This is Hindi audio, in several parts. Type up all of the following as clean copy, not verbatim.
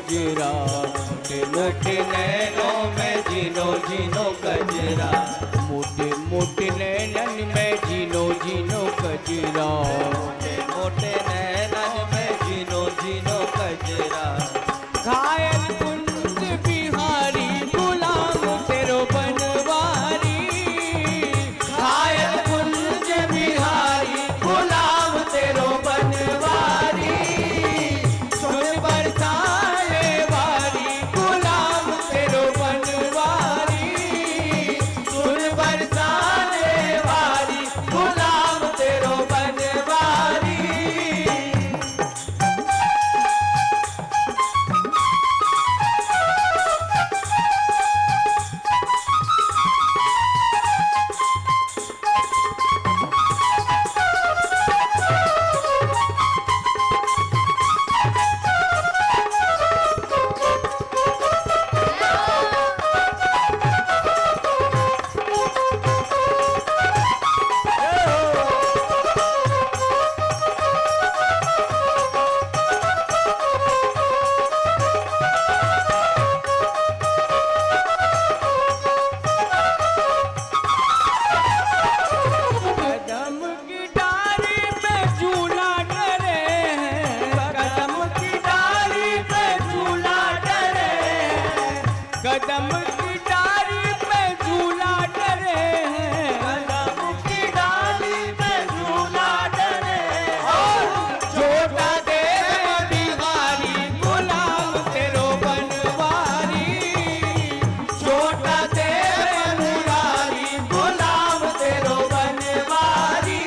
कजरा, मोटे मोटे नैनों में जीनो जीनो कजरा, मोटे मोटे नैनन में जीनो जीनो कजरा, मोटे मोटे नैनन में जीनो जीनो कजरा। घायल कुंज बिहारी गुलाम तेरो बनवारी, घायल कुंज बिहारी गुलाम तेरो बनवारी, सुन बरसाने वारी गुलाम तेरो बनवारी, सुन बरसाने वारी गुलाम तेरो बनवारी। कदम की डाली पे झूला डरे हैं, कदम की डाली पे झूला डरे हैं, छोटा दे बिहारी गुलाम तेरो बनवारी, छोटा दे मुरारी गुलाम तेरो बनवारी,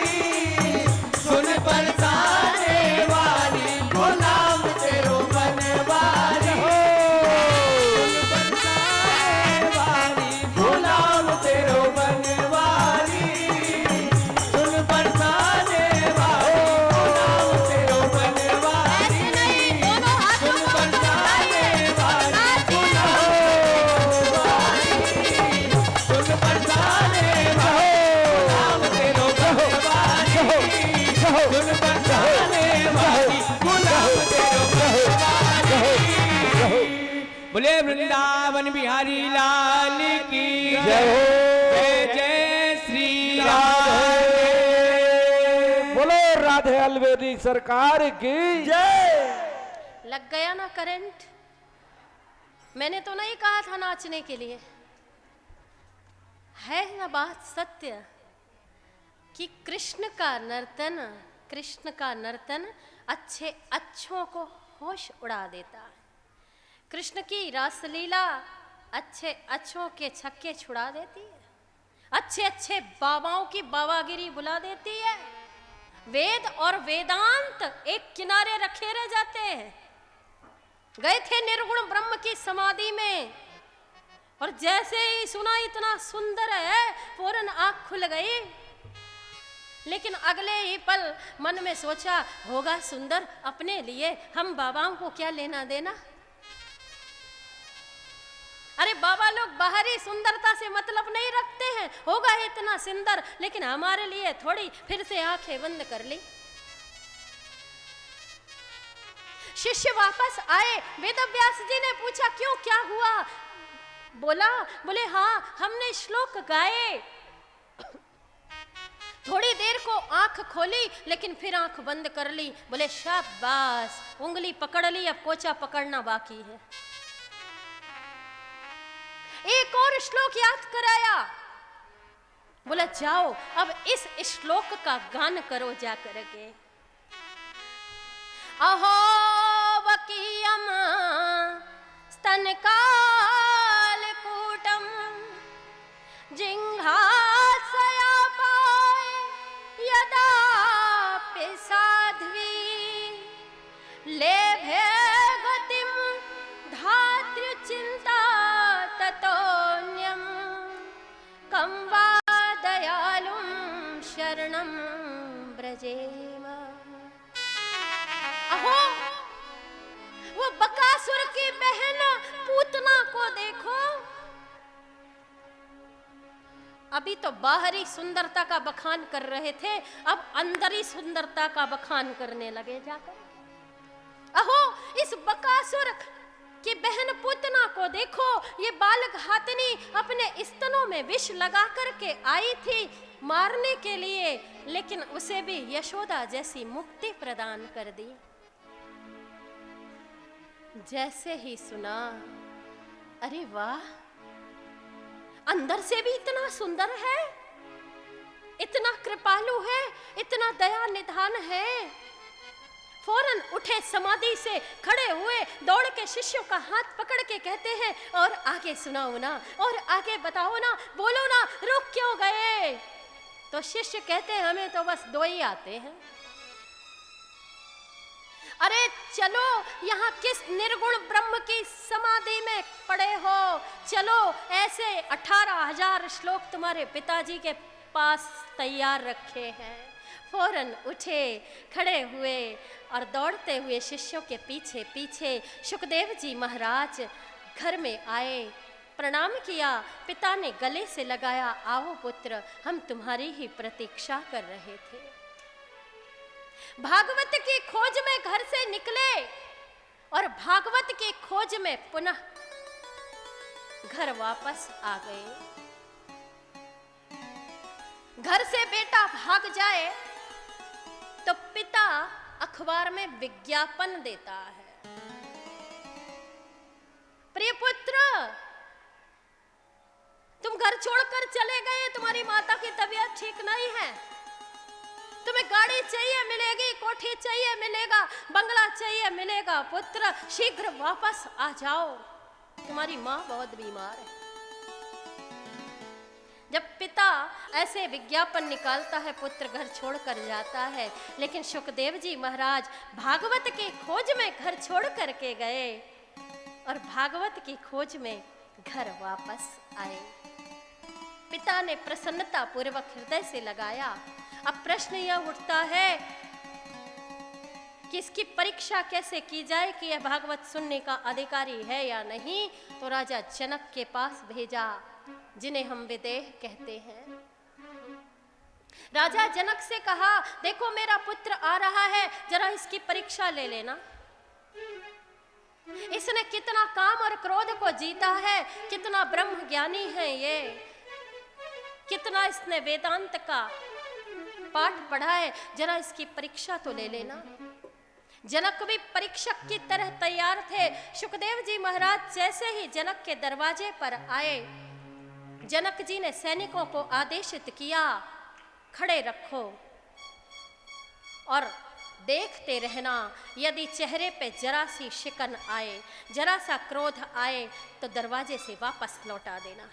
सुन बरसाने वाली गुलाम तेरो बनवारी, बोले वृंदावन बिहारी लाल की जय हो, जय जय श्री राधे। बोलो राधे अलवेदी सरकार की जय। लग गया ना करंट? मैंने तो नहीं कहा था नाचने के लिए। है ना बात सत्य कि कृष्ण का नर्तन अच्छे अच्छों को होश उड़ा देता है। कृष्ण की रासलीला अच्छे अच्छों के छक्के छुड़ा देती है, अच्छे अच्छे बाबाओं की बाबागिरी बुला देती है। वेद और वेदांत एक किनारे रखे रह जाते हैं। गए थे निर्गुण ब्रह्म की समाधि में और जैसे ही सुना इतना सुंदर है, फौरन आंख खुल गई। लेकिन अगले ही पल मन में सोचा, होगा सुंदर अपने लिए, हम बाबाओं को क्या लेना देना। अरे बाबा लोग बाहरी सुंदरता से मतलब नहीं रखते हैं, होगा इतना सुंदर, लेकिन हमारे लिए थोड़ी। फिर से आंखें बंद कर ली। शिष्य वापस आए। वेदव्यास जी ने पूछा, क्यों, क्या हुआ? बोले हाँ, हमने श्लोक गाए। थोड़ी देर को आंख खोली, लेकिन फिर आंख बंद कर ली। बोले शाबाश, उंगली पकड़ ली, अब कोचा पकड़ना बाकी है। एक और श्लोक याद कराया। बोला जाओ अब इस श्लोक का गान करो जा करके। अहो वकीयम स्तन काल कूटम जिंघासया पाए यदा साध्वी लेभे गतिम धातृ चिंता ततोन्यम कं वा दयालुं शरणं ब्रजेम। अहो वो बकासुर की बहन पूतना को देखो। अभी तो बाहरी सुंदरता का बखान कर रहे थे, अब अंदरी सुंदरता का बखान करने लगे जाकर। अहो इस बकासुर कि बहन पूतना को देखो, ये बालक हाथनी अपने स्तनों में विष लगा करके आई थी मारने के लिए, लेकिन उसे भी यशोदा जैसी मुक्ति प्रदान कर दी। जैसे ही सुना, अरे वाह, अंदर से भी इतना सुंदर है, इतना कृपालु है, इतना दया निधान है। फौरन उठे, समाधि से खड़े हुए, दौड़ के शिष्यों का हाथ पकड़ के कहते हैं, और आगे सुनाओ ना, और आगे बताओ ना, बोलो ना, रुक क्यों गए? तो शिष्य कहते हैं, हमें तो बस 2 ही आते हैं। अरे चलो, यहाँ किस निर्गुण ब्रह्म की समाधि में पड़े हो, चलो, ऐसे 18,000 श्लोक तुम्हारे पिताजी के पास तैयार रखे हैं। फौरन उठे, खड़े हुए और दौड़ते हुए शिष्यों के पीछे पीछे सुखदेव जी महाराज घर में आए, प्रणाम किया। पिता ने गले से लगाया, आओ पुत्र, हम तुम्हारी ही प्रतीक्षा कर रहे थे। भागवत की खोज में घर से निकले और भागवत की खोज में पुनः घर वापस आ गए। घर से बेटा भाग जाए तो पिता अखबार में विज्ञापन देता है, प्रिय पुत्र, तुम घर छोड़कर चले गए, तुम्हारी माता की तबीयत ठीक नहीं है, तुम्हें गाड़ी चाहिए मिलेगी, कोठी चाहिए मिलेगा, बंगला चाहिए मिलेगा, पुत्र शीघ्र वापस आ जाओ, तुम्हारी माँ बहुत बीमार है। जब पिता ऐसे विज्ञापन निकालता है, पुत्र घर छोड़कर जाता है, लेकिन सुखदेव जी महाराज भागवत की खोज में घर छोड़ करके गए और भागवत की खोज में घर वापस आए। पिता ने प्रसन्नता पूर्वक हृदय से लगाया। अब प्रश्न यह उठता है कि इसकी परीक्षा कैसे की जाए कि यह भागवत सुनने का अधिकारी है या नहीं। तो राजा जनक के पास भेजा, जिन्हें हम विदेह कहते हैं। राजा जनक से कहा, देखो मेरा पुत्र आ रहा है, जरा इसकी परीक्षा ले लेना। इसने कितना काम और क्रोध को जीता है, कितना ब्रह्म ज्ञानी है ये, कितना इसने वेदांत का पाठ पढ़ा है, जरा इसकी परीक्षा तो ले लेना। जनक भी परीक्षक की तरह तैयार थे। सुखदेव जी महाराज जैसे ही जनक के दरवाजे पर आए, जनक जी ने सैनिकों को आदेशित किया, खड़े रखो और देखते रहना, यदि चेहरे पे जरा सी शिकन आए, जरा सा क्रोध आए तो दरवाजे से वापस लौटा देना।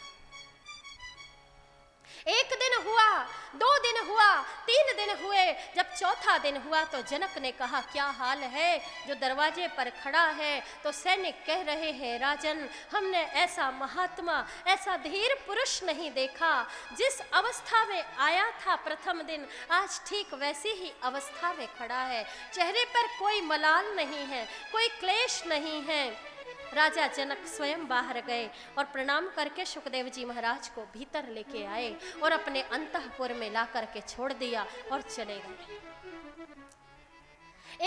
1 दिन हुआ, 2 दिन हुआ, 3 दिन हुए, जब 4था दिन हुआ तो जनक ने कहा, क्या हाल है? जो दरवाजे पर खड़ा है तो सैनिक कह रहे हैं, राजन, हमने ऐसा महात्मा, ऐसा धीर पुरुष नहीं देखा। जिस अवस्था में आया था प्रथम दिन, आज ठीक वैसी ही अवस्था में खड़ा है, चेहरे पर कोई मलाल नहीं है, कोई क्लेश नहीं है। राजा जनक स्वयं बाहर गए और प्रणाम करके सुखदेव जी महाराज को भीतर लेके आए और अपने अंतःपुर में ला करके छोड़ दिया और चले गए।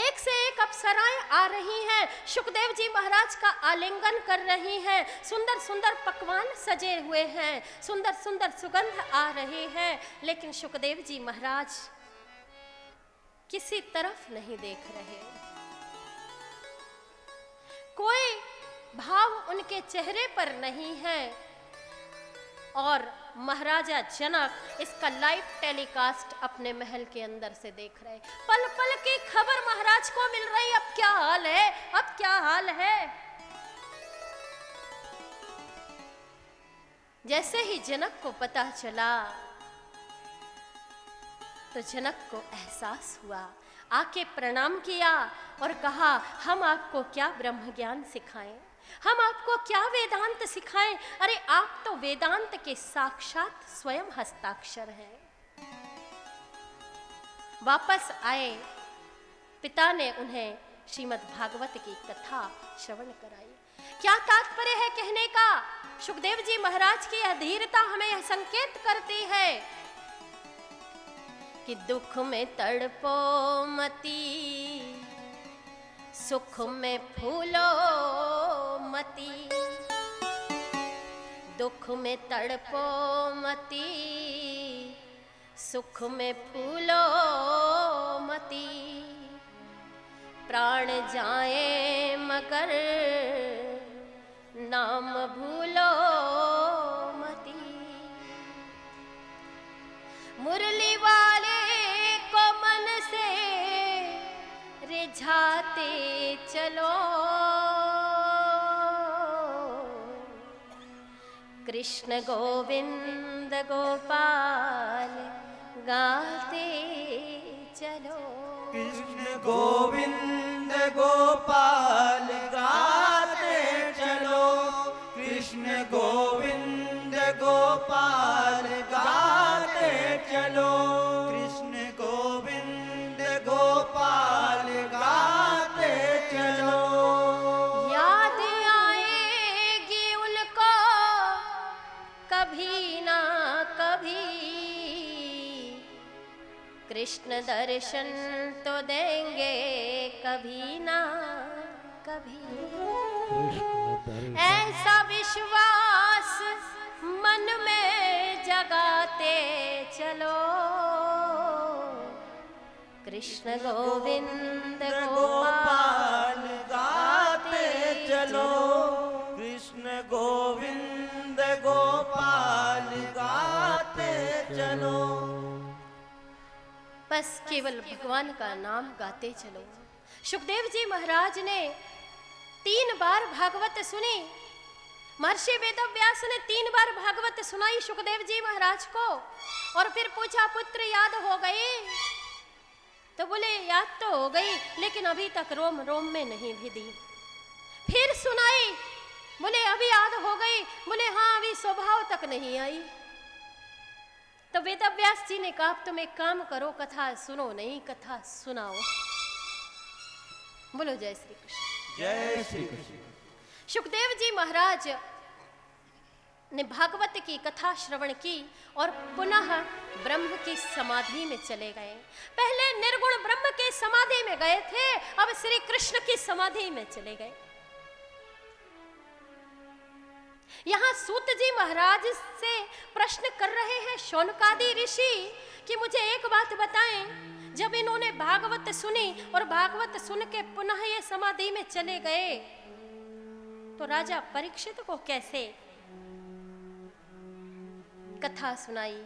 एक से एक अप्सराएं आ रही हैं, सुखदेव जी महाराज का आलिंगन कर रही हैं, सुंदर सुंदर पकवान सजे हुए हैं, सुंदर सुंदर सुगंध आ रही है, लेकिन सुखदेव जी महाराज किसी तरफ नहीं देख रहे। कोई भाव उनके चेहरे पर नहीं है। और महाराजा जनक इसका लाइव टेलीकास्ट अपने महल के अंदर से देख रहे। पल पल की खबर महाराज को मिल रही, अब क्या हाल है, अब क्या हाल है। जैसे ही जनक को पता चला तो जनक को एहसास हुआ, आके प्रणाम किया और कहा, हम आपको क्या ब्रह्म ज्ञान सिखाएं, हम आपको क्या वेदांत सिखाएं। अरे आप तो वेदांत के साक्षात स्वयं हस्ताक्षर हैं। वापस आए, पिता ने उन्हें श्रीमद् भागवत की कथा श्रवण कराई। क्या तात्पर्य है कहने का? सुखदेव जी महाराज की यह धीरता हमें यह संकेत करती है कि दुख में तड़पो मती, सुख में फूलो मती, दुख में तड़पो मती, सुख में फूलो मती, प्राण जाए मगर नाम भूलो मती। मुरली वाले को मन से रिझाते चलो, कृष्ण गोविंद गोपाल गाते चलो, कृष्ण गोविंद गोपाल गाते चलो, कृष्ण गोविंद गोपाल गाते चलो, कृष्ण गोविंद गोपाल गाते चलो। याद आएगी उनको कभी ना कभी, कृष्ण दर्शन तो देंगे कभी ना कभी। ऐसा विश्वास मन में जगाते चलो, कृष्ण गोविंद गोपाल गाते चलो, कृष्ण गोविंद गोपाल गाते चलो। बस केवल भगवान का नाम गाते चलो। सुखदेव जी महाराज ने 3 बार भागवत सुनी। महर्षि वेदव्यास ने 3 बार भागवत सुनाई सुखदेव जी महाराज को, और फिर पूछा पुत्र याद हो गई? तो बोले याद तो हो गई, लेकिन अभी तक रोम रोम में नहीं भिदी। फिर सुनाई, बोले अभी याद हो गई? बोले हाँ, अभी स्वभाव तक नहीं आई। तो वेदव्यास जी ने कहा तुम एक काम करो, कथा सुनो नहीं, कथा सुनाओ। बोलो जय श्री कृष्ण। जय श्री कृष्ण। सुखदेव जी महाराज ने भागवत की कथा श्रवण की और पुनः ब्रह्म की समाधि में चले गए। पहले निर्गुण ब्रह्म की समाधि में गए थे, अब श्री कृष्ण की समाधि में चले गए। यहां सूत जी महाराज से प्रश्न कर रहे हैं शौनकादि ऋषि कि मुझे एक बात बताएं, जब इन्होंने भागवत सुनी और भागवत सुन के पुनः ये समाधि में चले गए, तो राजा परीक्षित को कैसे कथा सुनाई?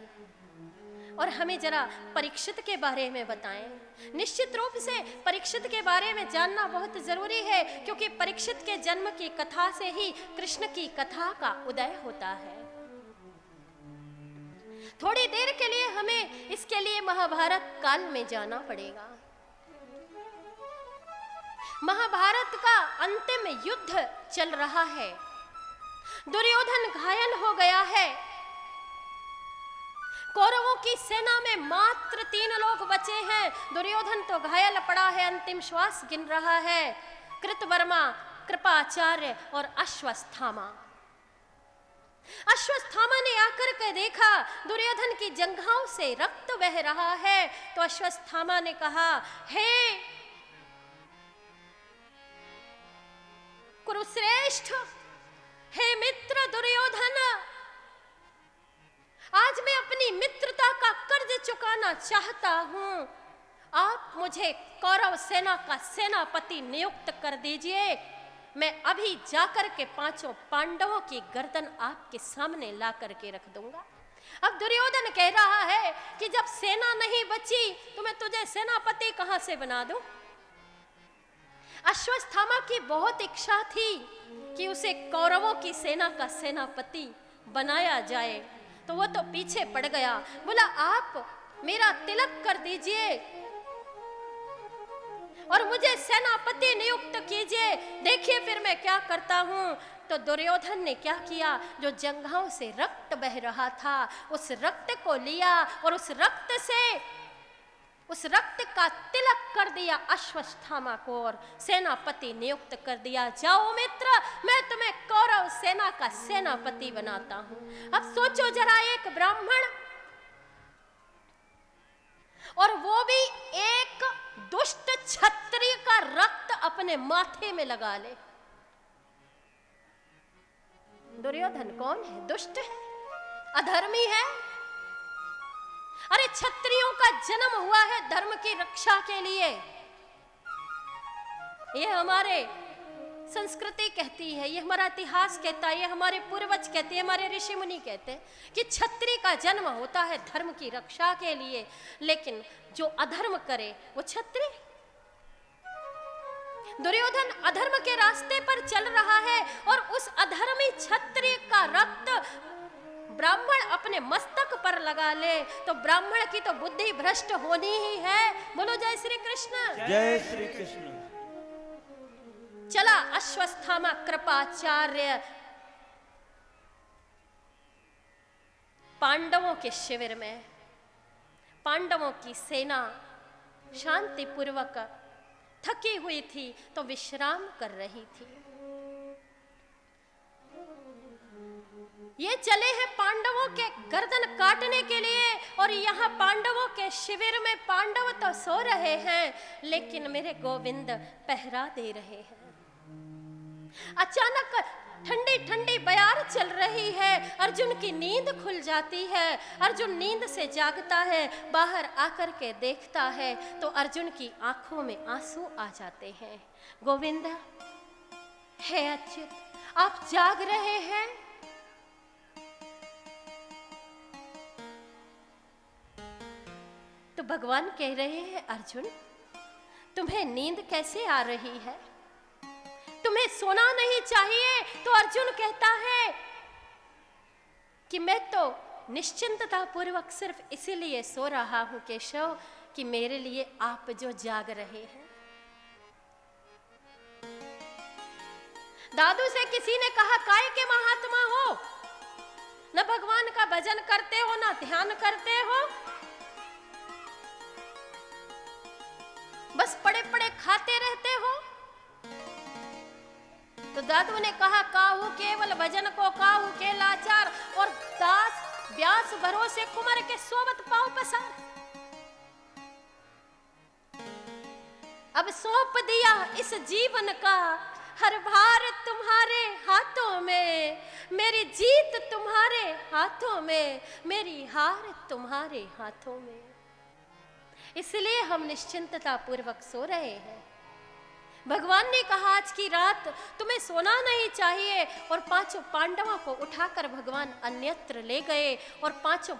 और हमें जरा परीक्षित के बारे में बताएं। निश्चित रूप से परीक्षित के बारे में जानना बहुत जरूरी है, क्योंकि परीक्षित के जन्म की कथा से ही कृष्ण की कथा का उदय होता है। थोड़ी देर के लिए हमें इसके लिए महाभारत काल में जाना पड़ेगा। महाभारत का अंतिम युद्ध चल रहा है। दुर्योधन घायल हो गया है। कौरवों की सेना में मात्र 3 लोग बचे हैं। दुर्योधन तो घायल पड़ा है, अंतिम श्वास गिन रहा है। कृतवर्मा, कृपाचार्य और अश्वत्थामा। अश्वत्थामा ने आकर के देखा दुर्योधन की जंघाओं से रक्त बह रहा है, तो अश्वत्थामा ने कहा, हे कुरुश्रेष्ठ, हे मित्र दुर्योधन, आज मैं अपनी मित्रता का कर्ज चुकाना चाहता हूं। आप मुझे कौरव सेना का सेनापति नियुक्त कर दीजिए। मैं अभी जाकर के 5 पांडवों की गर्दन आपके सामने ला करके रख दूंगा। अब दुर्योधन कह रहा है कि जब सेना नहीं बची तो मैं तुझे सेनापति कहां से बना दूं? अश्वत्थामा की बहुत इच्छा थी कि उसे कौरवों की सेना का सेनापति बनाया जाए, तो वो तो पीछे पड़ गया। बोला आप मेरा तिलक कर दीजिए और मुझे सेनापति नियुक्त कीजिए, देखिए फिर मैं क्या करता हूं। तो दुर्योधन ने क्या किया? जो जंघाओं से रक्त बह रहा था उस रक्त को लिया और उस रक्त का तिलक कर दिया अश्वत्थामा को और सेनापति नियुक्त कर दिया। जाओ मित्र, मैं तुम्हें कौरव सेना का सेनापति बनाता हूं। अब सोचो जरा, एक ब्राह्मण और वो भी एक दुष्ट क्षत्रिय का रक्त अपने माथे में लगा ले। दुर्योधन कौन है? दुष्ट है, अधर्मी है। अरे क्षत्रियों का जन्म हुआ है धर्म की रक्षा के लिए। ये हमारे संस्कृति कहती है, ये हमारा इतिहास कहता है, ये हमारे पूर्वज कहते हैं, हमारे ऋषि मुनि कहते हैं कि क्षत्रिय का जन्म होता है धर्म की रक्षा के लिए। लेकिन जो अधर्म करे वो क्षत्रिय। दुर्योधन अधर्म के रास्ते पर चल रहा है और उस अधर्मी क्षत्रिय का रक्त ब्राह्मण अपने मस्तक पर लगा ले तो ब्राह्मण की तो बुद्धि भ्रष्ट होनी ही है। बोलो जय श्री कृष्ण। जय श्री कृष्ण। चला अश्वत्थामा कृपाचार्य पांडवों के शिविर में। पांडवों की सेना शांतिपूर्वक थकी हुई थी तो विश्राम कर रही थी। ये चले हैं पांडवों के गर्दन काटने के लिए और यहाँ पांडवों के शिविर में पांडव तो सो रहे हैं लेकिन मेरे गोविंद पहरा दे रहे हैं। अचानक ठंडी ठंडी बयार चल रही है, अर्जुन की नींद खुल जाती है। अर्जुन नींद से जागता है, बाहर आकर के देखता है तो अर्जुन की आंखों में आंसू आ जाते हैं। गोविंद हे अच्युत, आप जाग रहे हैं? तो भगवान कह रहे हैं अर्जुन तुम्हें नींद कैसे आ रही है? तुम्हें सोना नहीं चाहिए? तो अर्जुन कहता है कि मैं तो निश्चिंतता पूर्वक सिर्फ इसीलिए सो रहा हूं केशव कि मेरे लिए आप जो जाग रहे हैं। दादू से किसी ने कहा काय के महात्मा हो, न भगवान का भजन करते हो न ध्यान करते हो, बस पड़े पड़े खाते रहते हो। तो दादू ने कहा काहू केवल भजन को काहू के लाचार और दास व्यास भरोसे कुमार के सोवत पांव पसार। अब सौंप दिया इस जीवन का हर भार तुम्हारे हाथों में, मेरी जीत तुम्हारे हाथों में, मेरी हार तुम्हारे हाथों में। इसलिए हम निश्चिंतता पूर्वक सो रहे हैं। भगवान ने कहा आज की रात तुम्हें सोना नहीं चाहिए और पांचों पांडवों को उठाकर भगवान अन्यत्र ले गए और पांचों